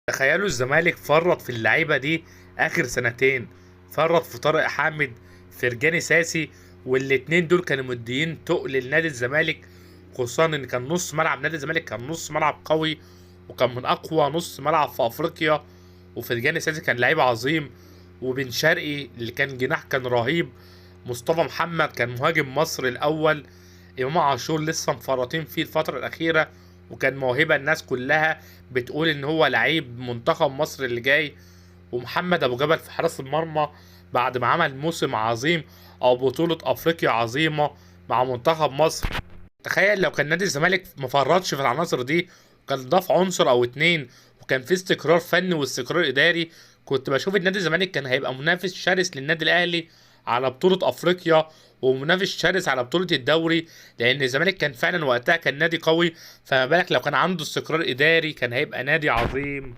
تخيلوا الزمالك فرط في اللعيبه دي اخر سنتين. فرط في طارق حامد، فرجاني ساسي، والاتنين دول كانوا مديين تقل لنادي الزمالك. خصوصا ان كان نص ملعب نادي الزمالك كان نص ملعب قوي، وكان من اقوى نص ملعب في افريقيا. وفرجاني ساسي كان لعيب عظيم، وبن شرقي اللي كان جناح كان رهيب. مصطفى محمد كان مهاجم مصر الاول. امام عاشور لسه مفرطين فيه الفتره الاخيره، وكان موهبه الناس كلها بتقول ان هو لعيب منتخب مصر اللي جاي. ومحمد ابو جبل في حراس المرمى بعد ما عمل موسم عظيم او بطولة افريقيا عظيمة مع منتخب مصر. تخيل لو كان نادي الزمالك مفرطش في العناصر دي، كان ضاف عنصر او اتنين، وكان في استقرار فني واستقرار اداري، كنت بشوف ان نادي الزمالك كان هيبقى منافس شرس للنادي الاهلي على بطولة افريقيا، ومنافس شرس على بطولة الدوري. لان الزمالك كان فعلا وقتها كان نادي قوي، فما بالك لو كان عنده استقرار اداري كان هيبقى نادي عظيم.